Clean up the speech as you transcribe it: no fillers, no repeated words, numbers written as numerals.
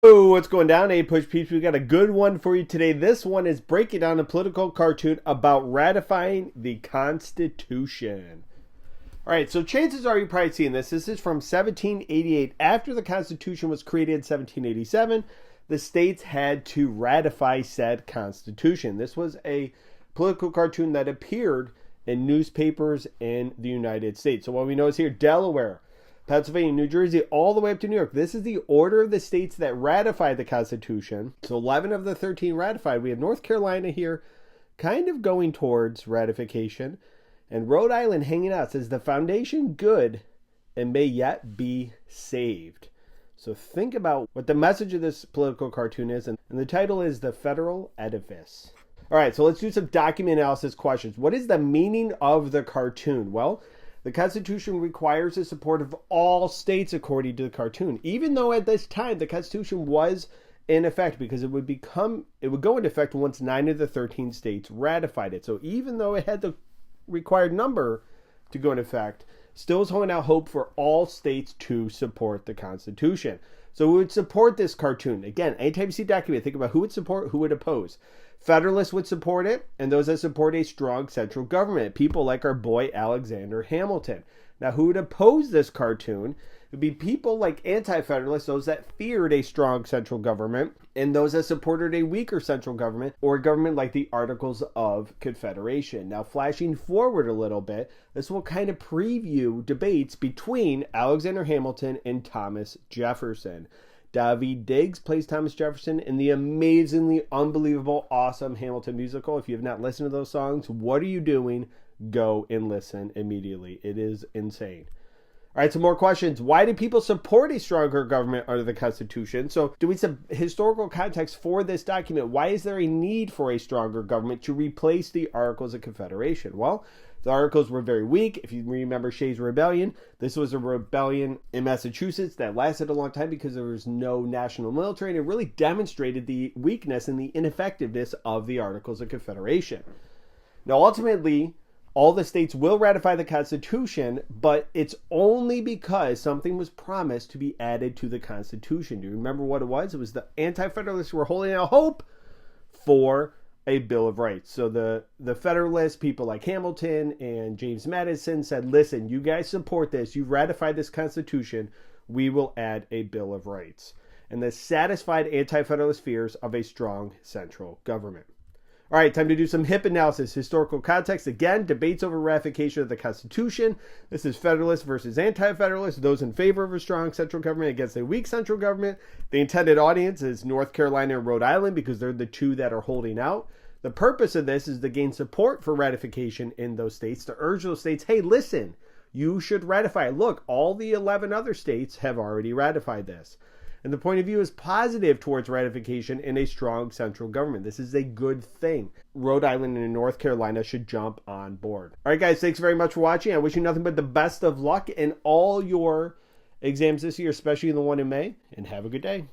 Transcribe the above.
Oh, what's going down, APUSH peeps? We got a good one for you today. This one is breaking down a political cartoon about ratifying the Constitution. All right, so chances are you've probably seen this. This is from 1788. After the Constitution was created in 1787, the states had to ratify said Constitution. This was a political cartoon that appeared in newspapers in the United States. So what we know is here, Delaware, Pennsylvania, New Jersey, all the way up to New York. This is the order of the states that ratified the Constitution. So 11 of the 13 ratified. We have North Carolina here kind of going towards ratification. And Rhode Island hanging out. Says the foundation good and may yet be saved. So think about what the message of this political cartoon is. And the title is The Federal Edifice. All right, so let's do some document analysis questions. What is the meaning of the cartoon? Well, the Constitution requires the support of all states according to the cartoon, even though at this time the Constitution was in effect, because it would go into effect once 9 of the 13 states ratified it. So even though it had the required number to go into effect, still was holding out hope for all states to support the Constitution. So who would support this cartoon? Again, anytime you see a document, think about who would support, who would oppose. Federalists would support it, and those that support a strong central government. People like our boy Alexander Hamilton. Now, who would oppose this cartoon? It would be people like anti-federalists, those that feared a strong central government, and those that supported a weaker central government, or a government like the Articles of Confederation. Now, flashing forward a little bit, this will kind of preview debates between Alexander Hamilton and Thomas Jefferson. Daveed Diggs plays Thomas Jefferson in the amazingly, unbelievable, awesome Hamilton musical. If you have not listened to those songs, what are you doing? Go and listen immediately. It is insane. All right, some more questions. Why do people support a stronger government under the Constitution? So doing some historical context for this document, why is there a need for a stronger government to replace the Articles of Confederation? Well, the Articles were very weak. If you remember Shays' Rebellion, this was a rebellion in Massachusetts that lasted a long time because there was no national military, and it really demonstrated the weakness and the ineffectiveness of the Articles of Confederation. Now, ultimately, all the states will ratify the Constitution, but it's only because something was promised to be added to the Constitution. Do you remember what it was? It was the anti-federalists who were holding out hope for a Bill of Rights. So the Federalists, people like Hamilton and James Madison said, listen, you guys support this. You've ratified this Constitution. We will add a Bill of Rights. And this satisfied anti-federalist fears of a strong central government. All right, time to do some HIP analysis. Historical context. Again, debates over ratification of the Constitution. This is Federalists versus Anti-Federalists. Those in favor of a strong central government against a weak central government. The intended audience is North Carolina and Rhode Island because they're the two that are holding out. The purpose of this is to gain support for ratification in those states, to urge those states, hey, listen, you should ratify. Look, all the 11 other states have already ratified this. And the point of view is positive towards ratification in a strong central government. This is a good thing. Rhode Island and North Carolina should jump on board. All right, guys, thanks very much for watching. I wish you nothing but the best of luck in all your exams this year, especially in the one in May, and have a good day.